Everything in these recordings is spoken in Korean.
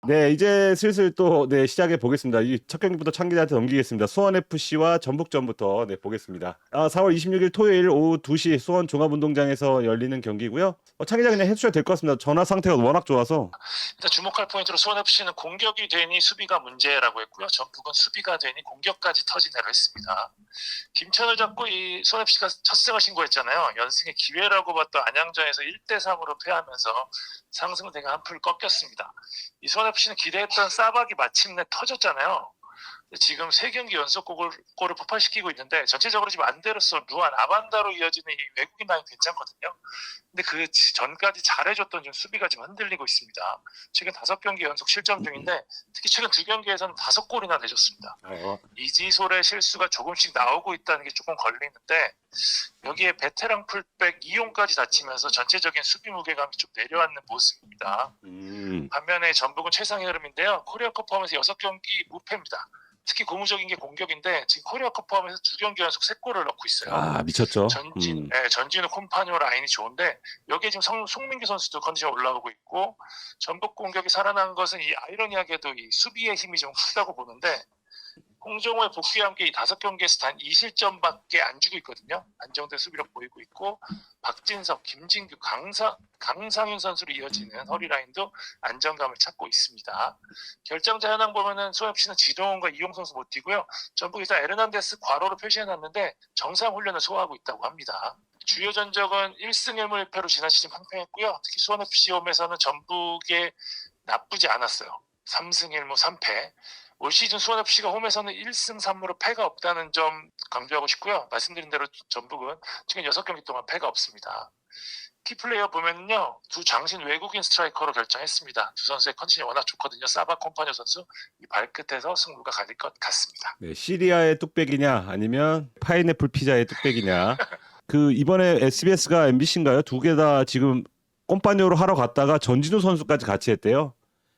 네, 이제 슬슬 또 네, 시작해 보겠습니다. 이 첫 경기부터 창기자한테 넘기겠습니다. 수원 FC와 전북전부터 네, 보겠습니다. 4월 26일 토요일 오후 2시 수원 종합운동장에서 열리는 경기고요. 창기자 그냥 해주셔도 될 것 같습니다. 전화 상태가 워낙 좋아서. 일단 주목할 포인트로 수원 FC는 공격이 되니 수비가 문제라고 했고요. 전북은 수비가 되니 공격까지 터지네로 했습니다. 김천을 잡고 이 수원 FC가 첫 승을 신고했잖아요. 연승의 기회라고 봤던 안양전에서 1대3으로 패하면서 상승세가 한풀 꺾였습니다. 이 수원 FC는 기대했던 싸박이 마침내 터졌잖아요. 지금 3경기 연속 골을 폭발시키고 있는데 전체적으로 지금 안데르손, 루안, 아반다로 이어지는 이 외국인 라인 괜찮거든요. 근데 그 전까지 잘해줬던 좀 수비가 지금 흔들리고 있습니다. 최근 5경기 연속 실점 중인데 특히 최근 2경기에서는 5골이나 내줬습니다. 이지솔의 실수가 조금씩 나오고 있다는 게 조금 걸리는데 여기에 베테랑 풀백 이용까지 다치면서 전체적인 수비 무게감이 좀 내려앉는 모습입니다. 반면에 전북은 최상의 흐름인데요. 코리아컵 포함해서 6경기 무패입니다. 특히 고무적인 게 공격인데 지금 코리아컵 포함해서 2경기 연속 3골을 넣고 있어요. 아, 미쳤죠. 전진우 콤파뇨 라인이 좋은데 여기에 지금 송민규 선수도 컨디션 올라오고 있고 전북 공격이 살아난 것은 이 아이러니하게도 이 수비의 힘이 좀 크다고 보는데 홍정호의 복귀와 함께 이 5경기에서 단 2실점밖에 안 주고 있거든요. 안정된 수비력 보이고 있고 박진석, 김진규, 강상윤 선수로 이어지는 허리라인도 안정감을 찾고 있습니다. 결정자 현황 보면은 수원 FC는 지동원과 이용 선수 못 뛰고요. 전북이 일단 에르난데스 과로로 표시해놨는데 정상 훈련을 소화하고 있다고 합니다. 주요 전적은 1승 1무 1패로 지난 시즌 팽팽했고요. 특히 수원 FC 홈에서는 전북에 나쁘지 않았어요. 3승 1무 3패. 올 시즌 수원 FC가 홈에서는 1승 3무로 패가 없다는 점 강조하고 싶고요. 말씀드린 대로 전북은 지금 6경기 동안 패가 없습니다. 키플레이어 보면요. 두 장신 외국인 스트라이커로 결정했습니다. 두 선수의 컨디션이 워낙 좋거든요. 사바 콤파뇨 선수 이 발끝에서 승부가 갈릴 것 같습니다. 네, 시리아의 뚝배기냐 아니면 파인애플 피자의 뚝배기냐. 그 이번에 SBS가 MBC인가요? 두 개 다 지금 꼼파뇨로 하러 갔다가 전진우 선수까지 같이 했대요.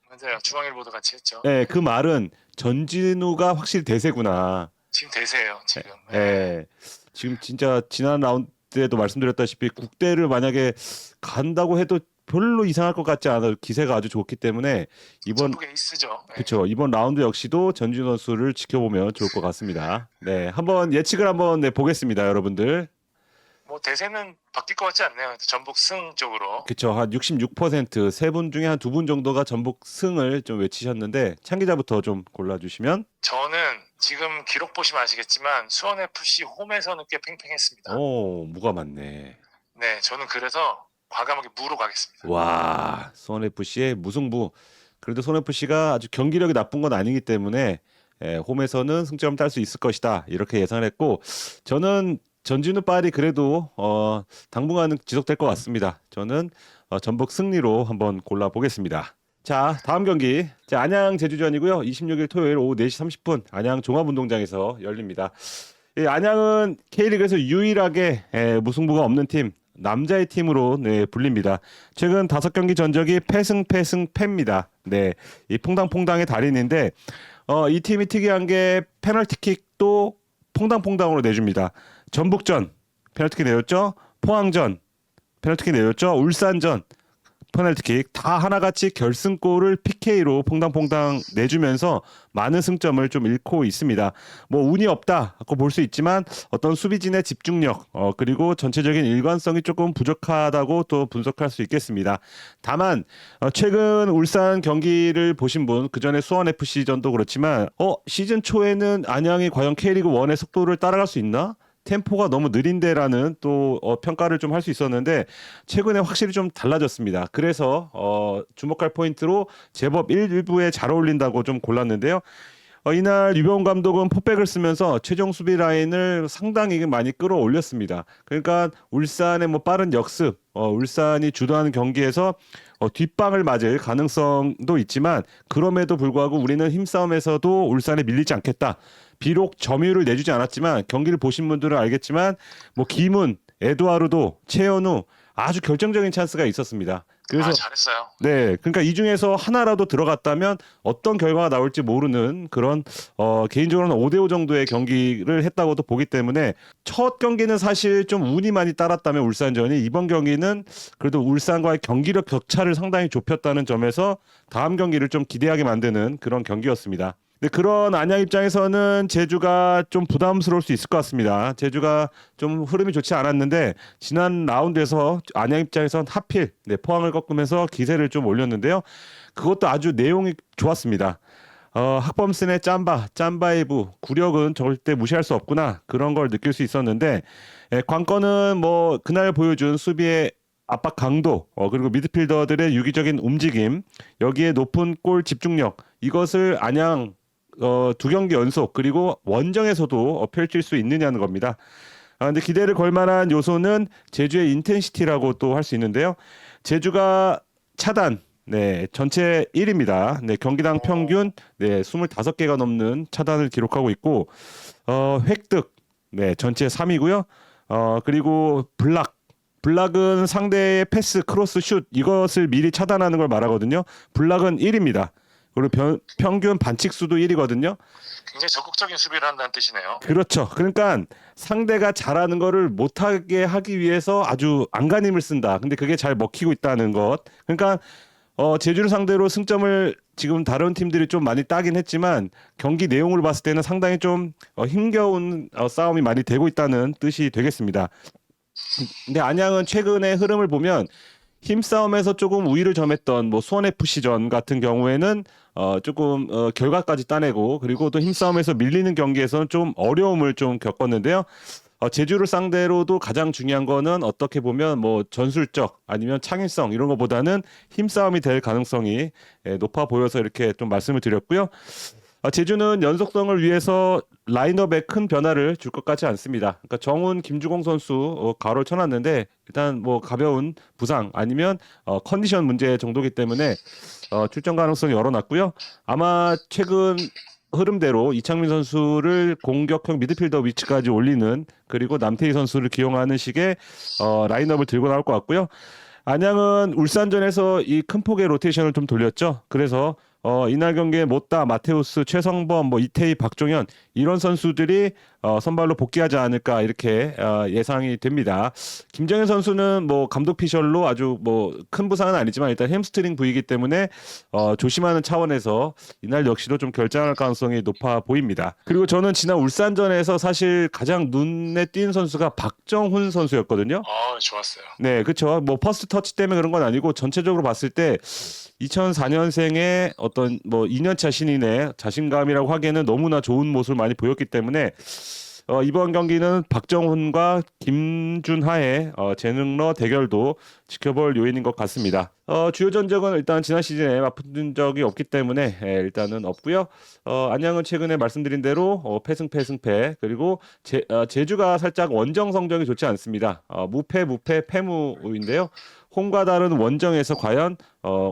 맞아요. 중앙일보도 같이 했죠. 네, 그 말은 전진우가 확실히 대세구나. 지금 대세예요. 지금. 네. 지금 진짜 지난 라운드에도 말씀드렸다시피 국대를 만약에 간다고 해도 별로 이상할 것 같지 않아요. 기세가 아주 좋기 때문에 전북의 에이스죠. 그렇죠. 이번 라운드 역시도 전진우 선수를 지켜보면 좋을 것 같습니다. 네, 한번 예측을 한번 보겠습니다, 여러분들. 뭐 대세는 바뀔 것 같지 않네요. 전북 승 쪽으로. 그렇죠. 한 66% 세 분 중에 한 2분 정도가 전북 승을 좀 외치셨는데 창 기자부터 좀 골라주시면. 저는 지금 기록 보시면 아시겠지만 수원 FC 홈에서는 꽤 팽팽했습니다. 오, 무가 많네. 네, 저는 그래서 과감하게 무로 가겠습니다. 와, 수원 FC의 무승부. 그래도 수원 FC가 아주 경기력이 나쁜 건 아니기 때문에 홈에서는 승점을 딸 수 있을 것이다. 이렇게 예상을 했고 저는 전진우 빨이 그래도 당분간은 지속될 것 같습니다. 저는 전북 승리로 한번 골라보겠습니다. 자, 다음 경기. 자, 안양 제주전이고요. 26일 토요일 오후 4시 30분 안양 종합운동장에서 열립니다. 안양은 K리그에서 유일하게 무승부가 없는 팀, 남자의 팀으로 불립니다. 최근 5경기 전적이 패입니다. 네, 이 퐁당퐁당의 달인인데 이 팀이 특이한 게 페널티킥도 퐁당퐁당으로 내줍니다. 전북전 페널티킥 내줬죠. 포항전 페널티킥 내줬죠. 울산전 페널티킥 다 하나같이 결승골을 PK로 퐁당퐁당 내주면서 많은 승점을 좀 잃고 있습니다. 뭐 운이 없다고 볼 수 있지만 어떤 수비진의 집중력 그리고 전체적인 일관성이 조금 부족하다고 또 분석할 수 있겠습니다. 다만 최근 울산 경기를 보신 분 그전에 수원 FC전도 그렇지만 시즌 초에는 안양이 과연 K리그 1의 속도를 따라갈 수 있나? 템포가 너무 느린데라는 또 평가를 좀 할 수 있었는데 최근에 확실히 좀 달라졌습니다. 그래서 주목할 포인트로 제법 일부에 잘 어울린다고 좀 골랐는데요. 이날 유병훈 감독은 포백을 쓰면서 최종 수비 라인을 상당히 많이 끌어올렸습니다. 그러니까 울산의 뭐 빠른 역습, 울산이 주도하는 경기에서 뒷방을 맞을 가능성도 있지만 그럼에도 불구하고 우리는 힘싸움에서도 울산에 밀리지 않겠다. 비록 점유율을 내주지 않았지만 경기를 보신 분들은 알겠지만 뭐 김훈, 에두아르도, 최현우 아주 결정적인 찬스가 있었습니다. 그래서 잘했어요. 네, 그러니까 이 중에서 하나라도 들어갔다면 어떤 결과가 나올지 모르는 그런 개인적으로는 5대5 정도의 경기를 했다고도 보기 때문에 첫 경기는 사실 좀 운이 많이 따랐다면 울산전이 이번 경기는 그래도 울산과의 경기력 격차를 상당히 좁혔다는 점에서 다음 경기를 좀 기대하게 만드는 그런 경기였습니다. 근데 그런 안양 입장에서는 제주가 좀 부담스러울 수 있을 것 같습니다. 제주가 좀 흐름이 좋지 않았는데 지난 라운드에서 안양 입장에선 하필 포항을 꺾으면서 기세를 좀 올렸는데요. 그것도 아주 내용이 좋았습니다. 학범슨의 짬바의 부, 구력은 절대 무시할 수 없구나 그런 걸 느낄 수 있었는데 관건은 뭐 그날 보여준 수비의 압박 강도 그리고 미드필더들의 유기적인 움직임 여기에 높은 골 집중력 이것을 안양 두 경기 연속 그리고 원정에서도 펼칠 수 있느냐는 겁니다. 근데 기대를 걸 만한 요소는 제주의 인텐시티라고 또 할 수 있는데요. 제주가 차단 전체 1위입니다. 경기당 평균 25개가 넘는 차단을 기록하고 있고 획득 전체 3위고요. 그리고 블락은 상대의 패스, 크로스, 슛 이것을 미리 차단하는 걸 말하거든요. 블락은 1위입니다. 그리고 평균 반칙수도 1위거든요. 굉장히 적극적인 수비를 한다는 뜻이네요. 그렇죠. 그러니까 상대가 잘하는 거를 못하게 하기 위해서 아주 안간힘을 쓴다. 근데 그게 잘 먹히고 있다는 것. 그러니까 제주를 상대로 승점을 지금 다른 팀들이 좀 많이 따긴 했지만 경기 내용을 봤을 때는 상당히 좀 힘겨운 싸움이 많이 되고 있다는 뜻이 되겠습니다. 근데 안양은 최근의 흐름을 보면 힘싸움에서 조금 우위를 점했던 뭐 수원 FC전 같은 경우에는 조금 결과까지 따내고 그리고 또 힘싸움에서 밀리는 경기에서는 좀 어려움을 좀 겪었는데요. 제주를 상대로도 가장 중요한 거는 어떻게 보면 뭐 전술적 아니면 창의성 이런 것보다는 힘싸움이 될 가능성이 높아 보여서 이렇게 좀 말씀을 드렸고요. 제주는 연속성을 위해서 라인업에 큰 변화를 줄 것 같지 않습니다. 그러니까 정훈, 김주공 선수 가로를 쳐놨는데 일단 뭐 가벼운 부상 아니면 컨디션 문제 정도기 때문에 출전 가능성이 열어놨고요. 아마 최근 흐름대로 이창민 선수를 공격형 미드필더 위치까지 올리는 그리고 남태희 선수를 기용하는 식의 라인업을 들고 나올 것 같고요. 안양은 울산전에서 이 큰 폭의 로테이션을 좀 돌렸죠. 그래서 이날 경기에 못다, 마테우스, 최성범, 뭐 이태희, 박종현 이런 선수들이 선발로 복귀하지 않을까 이렇게 예상이 됩니다. 김정현 선수는 뭐 감독 피셜로 아주 뭐 큰 부상은 아니지만 일단 햄스트링 부위이기 때문에 조심하는 차원에서 이날 역시도 좀 결장할 가능성이 높아 보입니다. 그리고 저는 지난 울산전에서 사실 가장 눈에 띈 선수가 박정훈 선수였거든요. 좋았어요. 네, 그렇죠. 뭐 퍼스트 터치 때문에 그런 건 아니고 전체적으로 봤을 때 2004년생의 어떤 뭐 2년차 신인의 자신감이라고 하기에는 너무나 좋은 모습을 많이 보였기 때문에 이번 경기는 박정훈과 김준하의 재능러 대결도 지켜볼 요인인 것 같습니다. 주요 전적은 일단 지난 시즌에 맞붙은 적이 없기 때문에 일단은 없고요. 안양은 최근에 말씀드린 대로 패승패 그리고 제주가 살짝 원정 성적이 좋지 않습니다. 무패 패무인데요. 홈과 다른 원정에서 과연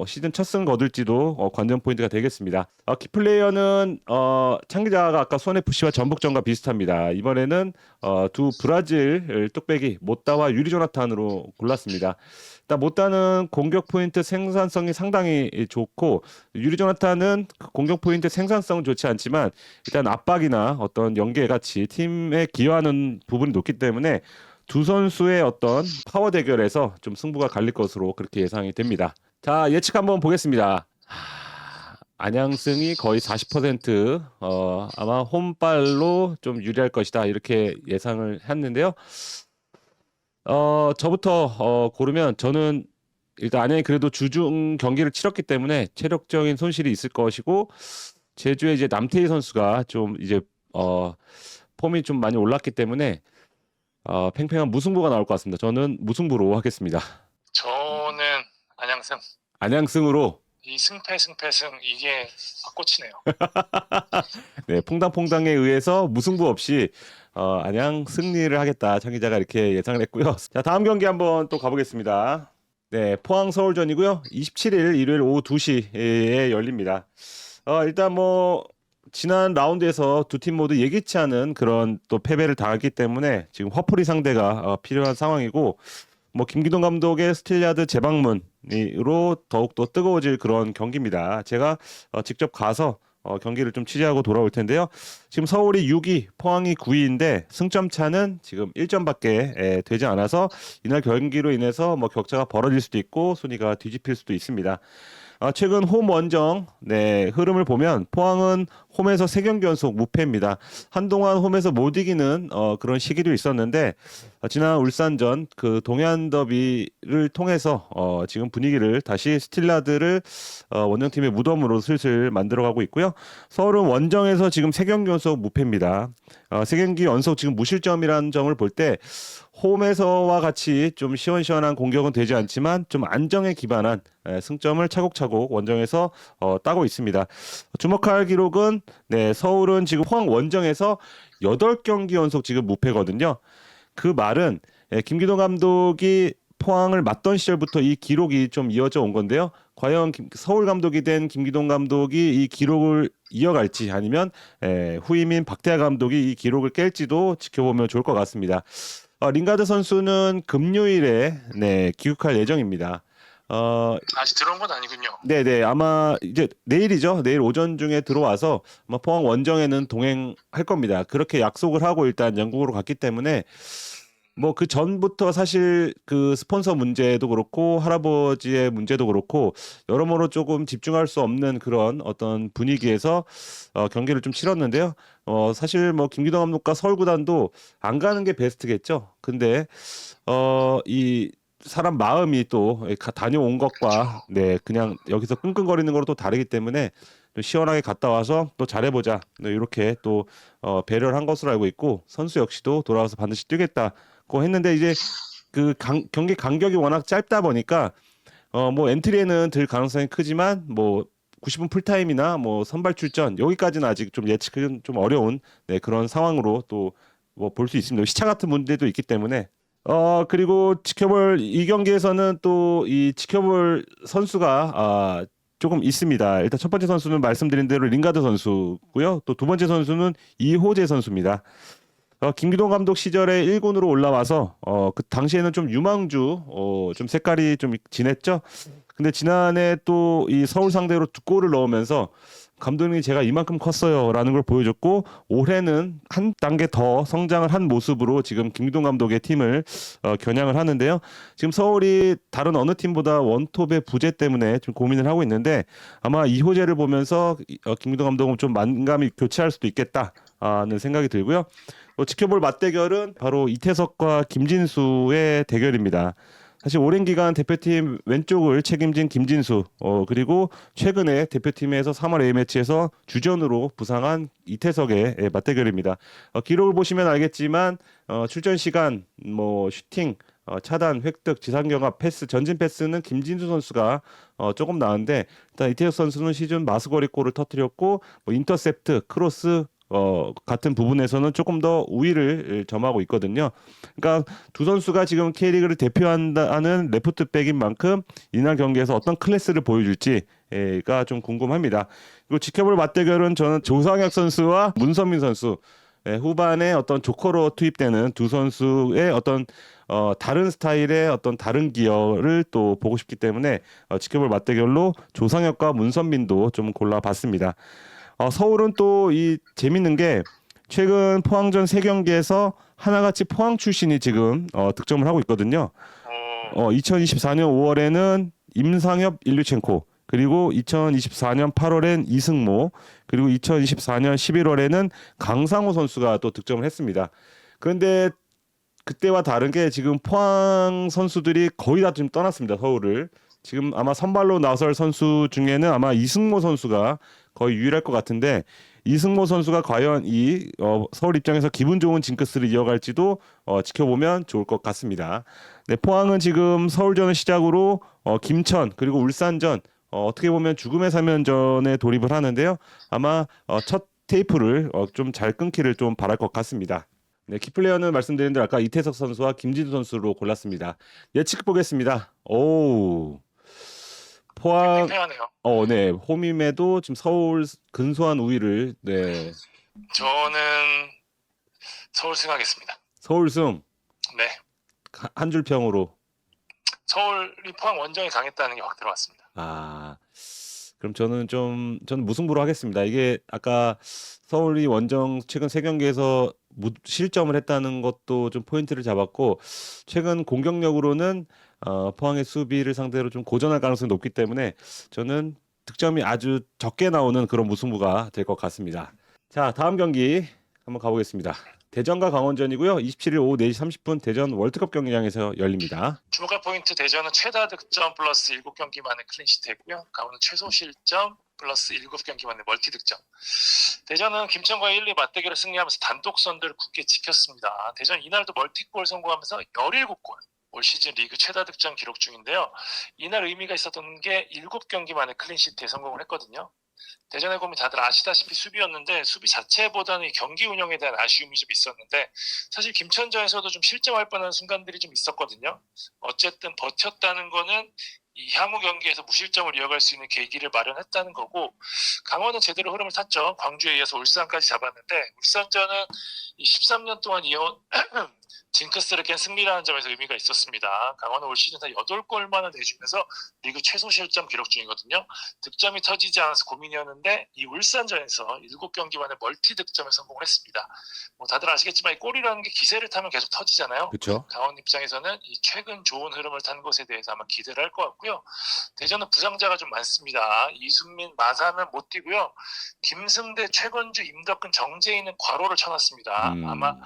시즌 첫 승 거둘지도 관전 포인트가 되겠습니다. 키플레이어는 창 기자가 아까 수원 FC와 전북전과 비슷합니다. 이번에는 두 브라질 뚝배기 못다와 유리 조나탄으로 골랐습니다. 일단 못다는 공격 포인트 생산성이 상당히 좋고 유리 조나탄은 공격 포인트 생산성은 좋지 않지만 일단 압박이나 어떤 연계 같이 팀에 기여하는 부분이 높기 때문에 두 선수의 어떤 파워 대결에서 좀 승부가 갈릴 것으로 그렇게 예상이 됩니다. 자, 예측 한번 보겠습니다. 안양승이 거의 40% 아마 홈발로 좀 유리할 것이다 이렇게 예상을 했는데요. 저부터 고르면 저는 일단 안양이 그래도 주중 경기를 치렀기 때문에 체력적인 손실이 있을 것이고 제주의 이제 남태희 선수가 좀 이제 폼이 좀 많이 올랐기 때문에 팽팽한 무승부가 나올 것 같습니다. 저는 무승부로 하겠습니다. 저는 안양승. 안양승으로. 이 승 이게 꽉꽂히네요. 네, 퐁당퐁당에 의해서 무승부 없이 안양 승리를 하겠다. 장 기자가 이렇게 예상을 했고요. 자, 다음 경기 한번 또 가보겠습니다. 네, 포항 서울전이고요. 27일 일요일 오후 2시에 열립니다. 일단 뭐 지난 라운드에서 두 팀 모두 예기치 않은 그런 또 패배를 당했기 때문에 지금 화풀이 상대가 필요한 상황이고 뭐 김기동 감독의 스틸야드 재방문으로 더욱더 뜨거워질 그런 경기입니다. 제가 직접 가서 경기를 좀 취재하고 돌아올 텐데요. 지금 서울이 6위, 포항이 9위인데 승점 차는 지금 1점밖에 되지 않아서 이날 경기로 인해서 뭐 격차가 벌어질 수도 있고 순위가 뒤집힐 수도 있습니다. 최근 홈 원정 흐름을 보면 포항은 홈에서 3경기 연속 무패입니다. 한동안 홈에서 못 이기는 그런 시기도 있었는데 지난 울산전 그 동해안 더비를 통해서 지금 분위기를 다시 스틸라드를 원정팀의 무덤으로 슬슬 만들어가고 있고요. 서울은 원정에서 지금 3경기 연속 무패입니다. 3경기 연속 지금 무실점이라는 점을 볼 때 홈에서와 같이 좀 시원시원한 공격은 되지 않지만 좀 안정에 기반한 승점을 차곡차곡 원정에서 따고 있습니다. 주목할 기록은 서울은 지금 포항 원정에서 8경기 연속 지금 무패거든요. 그 말은 김기동 감독이 포항을 맡던 시절부터 이 기록이 좀 이어져 온 건데요. 과연 서울 감독이 된 김기동 감독이 이 기록을 이어갈지 아니면 후임인 박태하 감독이 이 기록을 깰지도 지켜보면 좋을 것 같습니다. 링가드 선수는 금요일에 귀국할 예정입니다. 아직 들어온 건 아니군요. 네네, 아마 이제 내일이죠. 내일 오전 중에 들어와서 아마 포항 원정에는 동행할 겁니다. 그렇게 약속을 하고 일단 영국으로 갔기 때문에 뭐 그 전부터 사실 그 스폰서 문제도 그렇고 할아버지의 문제도 그렇고 여러모로 조금 집중할 수 없는 그런 어떤 분위기에서 경기를 좀 치렀는데요. 사실 뭐 김기동 감독과 서울 구단도 안 가는 게 베스트겠죠. 근데 이 사람 마음이 또 다녀온 것과 그냥 여기서 끙끙거리는 거로 또 다르기 때문에 또 시원하게 갔다 와서 또 잘해보자 이렇게 또 배려를 한 것으로 알고 있고 선수 역시도 돌아와서 반드시 뛰겠다고 했는데 이제 그 경기 간격이 워낙 짧다 보니까 뭐 엔트리에는 들 가능성이 크지만 뭐 90분 풀타임이나 뭐 선발 출전 여기까지는 아직 좀 예측은 좀 어려운 그런 상황으로 또 뭐 볼 수 있습니다. 시차 같은 문제도 있기 때문에 그리고 지켜볼 이 경기에서는 또 이 지켜볼 선수가 조금 있습니다. 일단 첫 번째 선수는 말씀드린 대로 링가드 선수고요. 또 두 번째 선수는 이호재 선수입니다. 김기동 감독 시절에 1군으로 올라와서 그 당시에는 좀 유망주 좀 색깔이 좀 진했죠. 근데 지난해 또 이 서울 상대로 2골을 넣으면서 감독님이 제가 이만큼 컸어요라는 걸 보여줬고 올해는 한 단계 더 성장을 한 모습으로 지금 김기동 감독의 팀을 겨냥을 하는데요. 지금 서울이 다른 어느 팀보다 원톱의 부재 때문에 좀 고민을 하고 있는데 아마 이호재를 보면서 김기동 감독은 좀 만감이 교체할 수도 있겠다는 생각이 들고요. 또 지켜볼 맞대결은 바로 이태석과 김진수의 대결입니다. 사실 오랜 기간 대표팀 왼쪽을 책임진 김진수 그리고 최근에 대표팀에서 3월 A매치에서 주전으로 부상한 이태석의 맞대결입니다. 기록을 보시면 알겠지만 출전 시간, 뭐 슈팅, 차단, 획득, 지상경합, 패스, 전진 패스는 김진수 선수가 조금 나은데 일단 이태석 선수는 시즌 마스거리골을 터뜨렸고 뭐 인터셉트, 크로스 같은 부분에서는 조금 더 우위를 점하고 있거든요. 그러니까 두 선수가 지금 K리그를 대표한다는 레프트백인 만큼 이날 경기에서 어떤 클래스를 보여줄지가 좀 궁금합니다. 그리고 지켜볼 맞대결은 저는 조상혁 선수와 문선민 선수 후반에 어떤 조커로 투입되는 두 선수의 어떤 다른 스타일의 어떤 다른 기여를 또 보고 싶기 때문에 지켜볼 맞대결로 조상혁과 문선민도 좀 골라봤습니다. 서울은 또 이 재밌는 게 최근 포항전 3경기에서 하나같이 포항 출신이 지금 득점을 하고 있거든요. 2024년 5월에는 임상엽 일류첸코 그리고 2024년 8월엔 이승모 그리고 2024년 11월에는 강상호 선수가 또 득점을 했습니다. 그런데 그때와 다른 게 지금 포항 선수들이 거의 다 좀 떠났습니다. 서울을. 지금 아마 선발로 나설 선수 중에는 아마 이승모 선수가 거의 유일할 것 같은데 이승모 선수가 과연 이 서울 입장에서 기분 좋은 징크스를 이어갈지도 지켜보면 좋을 것 같습니다. 포항은 지금 서울전을 시작으로 김천 그리고 울산전 어떻게 보면 죽음의 3연전에 돌입을 하는데요. 아마 첫 테이프를 좀 잘 끊기를 좀 바랄 것 같습니다. 키플레이어는 말씀드린 대로 아까 이태석 선수와 김진수 선수로 골랐습니다. 예측 보겠습니다. 오. 포항 팽팽하네요. 네. 홈임에도 지금 서울 근소한 우위를 저는 서울 승하겠습니다. 서울승 네. 한 줄 평으로 서울이 포항 원정이 강했다는 게 확 들어왔습니다. 아, 그럼 저는 무승부로 하겠습니다. 이게 아까 서울이 원정 최근 세 경기에서 실점을 했다는 것도 좀 포인트를 잡았고 최근 공격력으로는 포항의 수비를 상대로 좀 고전할 가능성이 높기 때문에 저는 득점이 아주 적게 나오는 그런 무승부가 될 것 같습니다. 자, 다음 경기 한번 가보겠습니다. 대전과 강원전이고요. 27일 오후 4시 30분 대전 월드컵 경기장에서 열립니다. 주목할 포인트 대전은 최다 득점 플러스 7경기 만에 클린시트 했고요. 강원은 최소 실점 플러스 7경기 만에 멀티 득점. 대전은 김천과 1, 2 맞대결을 승리하면서 단독 선두를 굳게 지켰습니다. 대전 이날도 멀티골 성공하면서 17골. 올 시즌 리그 최다 득점 기록 중인데요. 이날 의미가 있었던 게 7경기 만에 클린시트에 성공을 했거든요. 대전의 고민 다들 아시다시피 수비였는데 수비 자체보다는 경기 운영에 대한 아쉬움이 좀 있었는데 사실 김천전에서도 좀 실점할 뻔한 순간들이 좀 있었거든요. 어쨌든 버텼다는 거는 이 향후 경기에서 무실점을 이어갈 수 있는 계기를 마련했다는 거고 강원은 제대로 흐름을 탔죠. 광주에 이어서 울산까지 잡았는데 울산전은 이 13년 동안 이어온 징크스를 깬 승리라는 점에서 의미가 있었습니다. 강원은 올 시즌 다 8골만을 내주면서 리그 최소 실점 기록 중이거든요. 득점이 터지지 않아서 고민이었는데 이 울산전에서 7경기 만에 멀티 득점에 성공을 했습니다. 뭐 다들 아시겠지만 이 골이라는 게 기세를 타면 계속 터지잖아요. 그렇죠? 강원 입장에서는 이 최근 좋은 흐름을 탄 것에 대해서 아마 기대를 할 것 같고요. 대전은 부상자가 좀 많습니다. 이순민, 마사는 못 뛰고요. 김승대, 최건주, 임덕근, 정재희는 과로를 쳐놨습니다. 아마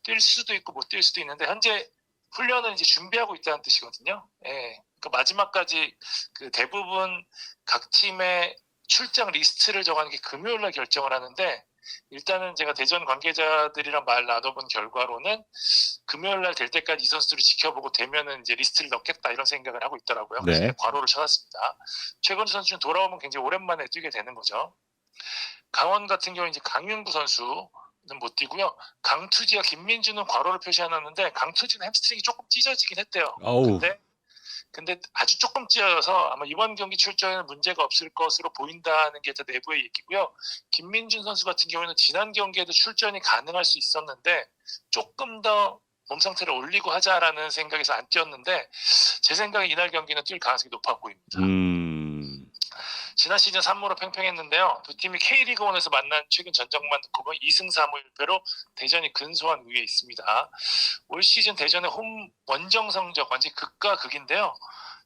뛸 수도 있고 못 뛸 수도 있는데 현재 훈련은 이제 준비하고 있다는 뜻이거든요. 예. 그러니까 마지막까지 그 대부분 각 팀의 출장 리스트를 정하는 게 금요일 날 결정을 하는데 일단은 제가 대전 관계자들이랑 말 나눠본 결과로는 금요일 날 될 때까지 이 선수들을 지켜보고 되면은 이제 리스트를 넣겠다 이런 생각을 하고 있더라고요. 그래서 네. 과로를 쳐놨습니다. 최건주 선수는 돌아오면 굉장히 오랜만에 뛰게 되는 거죠. 강원 같은 경우 이제 강윤구 선수 못 뛰고요. 강투지와 김민주는 과로를 표시해놨는데 강투지는 햄스트링이 조금 찢어지긴 했대요. 어우. 근데 아주 조금 찢어져서 아마 이번 경기 출전에는 문제가 없을 것으로 보인다는 게 내부의 얘기고요. 김민준 선수 같은 경우에는 지난 경기에도 출전이 가능할 수 있었는데 조금 더 몸 상태를 올리고 하자라는 생각에서 안 뛰었는데 제 생각에 이날 경기는 뛸 가능성이 높아 보입니다. 지난 시즌 3무로 팽팽했는데요. 두 팀이 K리그1에서 만난 최근 전적만 놓고 보면 2승 3무 1패로 대전이 근소한 위에 있습니다. 올 시즌 대전의 홈 원정 성적 완전히 극과 극인데요.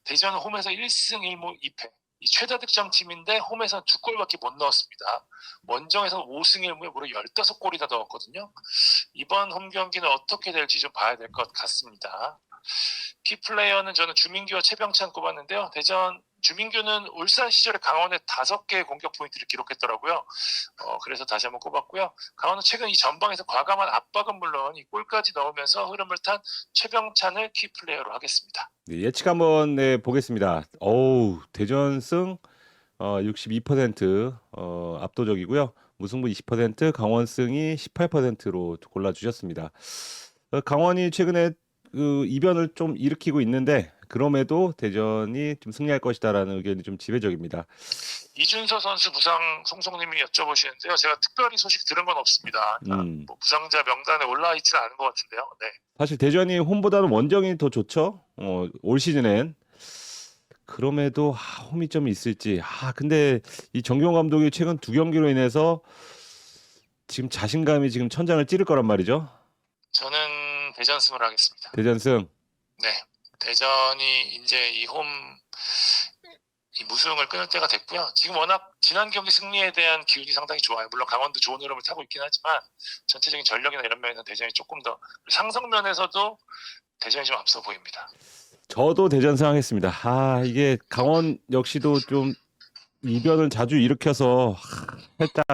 대전은 홈에서 1승 1무 2패. 이 최다 득점 팀인데 홈에서는 2골밖에 못 넣었습니다. 원정에서 5승 1무에 무려 15골이나 넣었거든요. 이번 홈 경기는 어떻게 될지 좀 봐야 될 것 같습니다. 키플레이어는 저는 주민규와 최병찬 꼽았는데요. 대전 주민규는 울산 시절에 강원에 5개의 공격 포인트를 기록했더라고요. 그래서 다시 한번 꼽았고요. 강원은 최근 이 전방에서 과감한 압박은 물론 이 골까지 넣으면서 흐름을 탄 최병찬을 키플레이어로 하겠습니다. 네, 예측 한번 보겠습니다. 어우, 대전승 62% 압도적이고요. 무승부 20%, 강원승이 18%로 골라주셨습니다. 강원이 최근에 그 이변을 좀 일으키고 있는데 그럼에도 대전이 좀 승리할 것이다라는 의견이 좀 지배적입니다. 이준서 선수 부상 송송님이 여쭤보시는데요. 제가 특별히 소식 들은 건 없습니다. 그러니까 뭐 부상자 명단에 올라와 있지는 않은 것 같은데요. 네. 사실 대전이 홈보다는 원정이 더 좋죠. 올 시즌엔. 그럼에도 홈이 좀 있을지. 근데 이 정경 감독이 최근 2경기로 인해서 지금 자신감이 지금 천장을 찌를 거란 말이죠. 저는 대전승을 하겠습니다. 대전승. 네. 대전이 이제 이 무승을 끊을 때가 됐고요. 지금 워낙 지난 경기 승리에 대한 기운이 상당히 좋아요. 물론 강원도 좋은 흐름을 타고 있긴 하지만 전체적인 전력이나 이런 면에서 대전이 조금 더 상성면에서도 대전이 좀 앞서 보입니다. 저도 대전승 하겠습니다. 이게 강원 역시도 좀 이변을 자주 일으켜서 살짝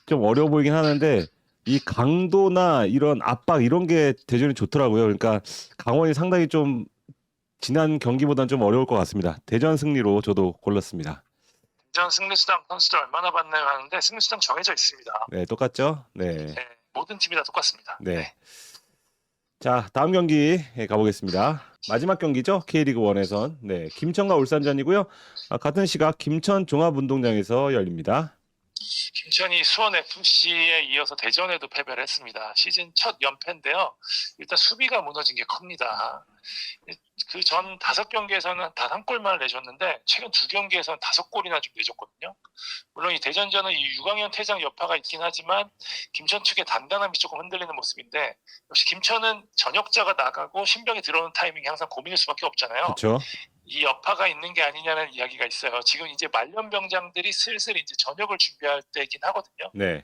좀 어려워 보이긴 하는데 이 강도나 이런 압박 이런 게 대전이 좋더라고요. 그러니까 강원이 상당히 좀 지난 경기보다는 좀 어려울 것 같습니다. 대전 승리로 저도 골랐습니다. 대전 승리수당 선수들 얼마나 받나요 하는데 승리수당 정해져 있습니다. 네, 똑같죠? 네. 네, 모든 팀이 다 똑같습니다. 네. 자, 다음 경기 가보겠습니다. 마지막 경기죠. K리그 1에선. 네, 김천과 울산전이고요. 같은 시각 김천 종합운동장에서 열립니다. 김천이 수원 FC에 이어서 대전에도 패배를 했습니다. 시즌 첫 연패인데요. 일단 수비가 무너진 게 큽니다. 그 전 5경기에서는 단 1골만 내줬는데 최근 2경기에서는 5골이나 좀 내줬거든요. 물론 이 대전전은 이 유광현 퇴장 여파가 있긴 하지만 김천 측의 단단함이 조금 흔들리는 모습인데, 역시 김천은 전역자가 나가고 신병이 들어오는 타이밍이 항상 고민일 수밖에 없잖아요. 그렇죠. 이 여파가 있는 게 아니냐는 이야기가 있어요. 지금 이제 말년병장들이 슬슬 이제 전역을 준비할 때이긴 하거든요. 네.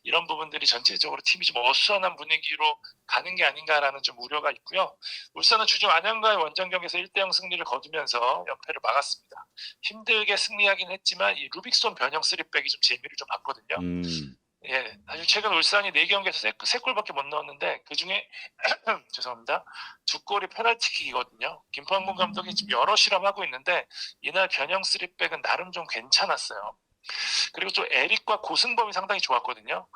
이런 부분들이 전체적으로 팀이 좀 어수선한 분위기로 가는 게 아닌가라는 좀 우려가 있고요. 울산은 주중 안양과의 원정 경기에서 1대0 승리를 거두면서 연패를 막았습니다. 힘들게 승리하긴 했지만 이 루빅손 변형 3백이 좀 재미를 좀 봤거든요. 예, 사실 최근 울산이 4경기에서 3골밖에 못 넣었는데 그중에 죄송합니다. 2골이 페널티킥이거든요. 김판gun 감독이 지금 여러 실험하고 있는데 이날 변형 3백은 나름 좀 괜찮았어요. 그리고 또 에릭과 고승범이 상당히 좋았거든요.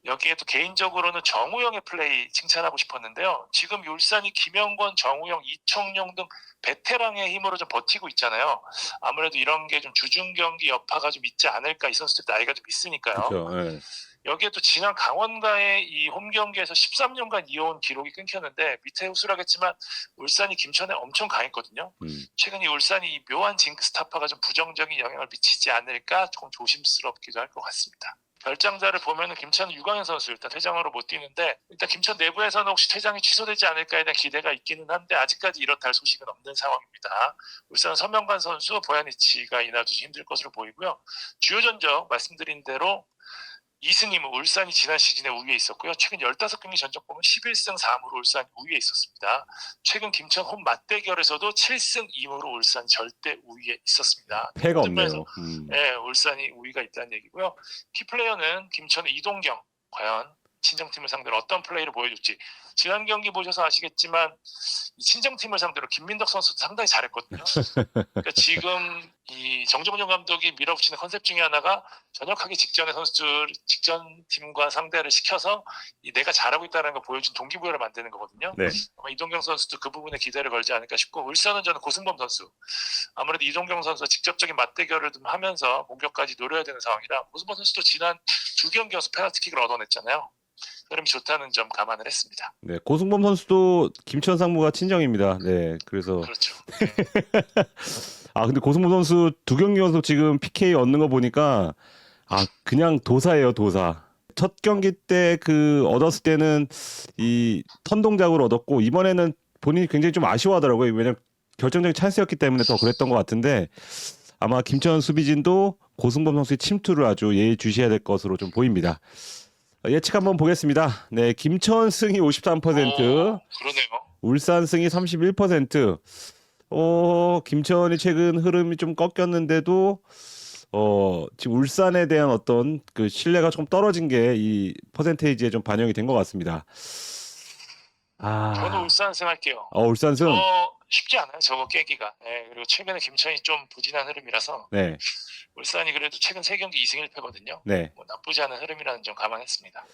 여기에 또 개인적으로는 정우영의 플레이 칭찬하고 싶었는데요. 지금 울산이 김영권, 정우영, 이청용 등 베테랑의 힘으로 좀 버티고 있잖아요. 아무래도 이런 게 좀 주중 경기 여파가 좀 있지 않을까. 이 선수들 나이가 좀 있으니까요. 그렇죠. 네. 여기에 또 지난 강원과의 이 홈 경기에서 13년간 이어온 기록이 끊겼는데 밑에 후술하겠지만 울산이 김천에 엄청 강했거든요. 최근 이 울산이 이 묘한 징크스 타파가 좀 부정적인 영향을 미치지 않을까 조금 조심스럽기도 할 것 같습니다. 결장자를 보면은 김천은 유광현 선수 일단 퇴장으로 못 뛰는데, 일단 김천 내부에서는 혹시 퇴장이 취소되지 않을까에 대한 기대가 있기는 한데 아직까지 이렇다 할 소식은 없는 상황입니다. 울산 서명관 선수, 보야니치가 이날도 힘들 것으로 보이고요. 주요 전적 말씀드린 대로 이승임은 울산이 지난 시즌에 우위에 있었고요. 최근 15경기 전적 보면 11승 4무로 울산이 우위에 있었습니다. 최근 김천 홈 맞대결에서도 7승 2무로 울산 절대 우위에 있었습니다. 패가 없네요. 네, 울산이 우위가 있다는 얘기고요. 키플레이어는 김천의 이동경, 과연 친정팀을 상대로 어떤 플레이를 보여줄지. 지난 경기 보셔서 아시겠지만 이 친정팀을 상대로 김민덕 선수도 상당히 잘했거든요. 그러니까 지금 이 정종훈 감독이 밀어붙이는 컨셉 중에 하나가 전역하기 직전에 선수들 직전 팀과 상대를 시켜서 내가 잘하고 있다는 걸 보여준 동기부여를 만드는 거거든요. 네. 아마 이동경 선수도 그 부분에 기대를 걸지 않을까 싶고, 울산은 저는 고승범 선수, 아무래도 이동경 선수와 직접적인 맞대결을 좀 하면서 공격까지 노려야 되는 상황이라 고승범 선수도 지난 2경기여서 페널티킥을 얻어냈잖아요. 흐름이 좋다는 점 감안을 했습니다. 네, 고승범 선수도 김천 상무가 친정입니다. 네, 그래서 그렇죠. 아 근데 고승범 선수 2경기 연속 지금 PK 얻는 거 보니까 그냥 도사예요, 도사. 첫 경기 때 그 얻었을 때는 이 턴 동작으로 얻었고 이번에는 본인이 굉장히 좀 아쉬워하더라고요. 왜냐면 결정적인 찬스였기 때문에 더 그랬던 것 같은데 아마 김천 수비진도 고승범 선수의 침투를 아주 예의주시해야 될 것으로 좀 보입니다. 예측 한번 보겠습니다. 네, 김천 승이 53%, 그러네요. 울산 승이 31%. 김천이 최근 흐름이 좀 꺾였는데도 지금 울산에 대한 어떤 그 신뢰가 조금 떨어진 게 이 퍼센테이지에 좀 반영이 된 것 같습니다. 저는 울산 승할게요. 울산 승. 쉽지 않아요, 저거 깨기가. 네, 그리고 최근에 김천이 좀 부진한 흐름이라서 네. 울산이 그래도 최근 3경기 2승 1패거든요. 네. 뭐 나쁘지 않은 흐름이라는 점 감안했습니다.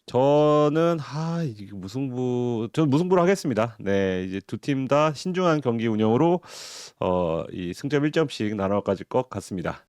저는 이게 저는 무승부로 하겠습니다. 네, 이제 두 팀 다 신중한 경기 운영으로 이 승점 1점씩 나눠 가질 것 같습니다.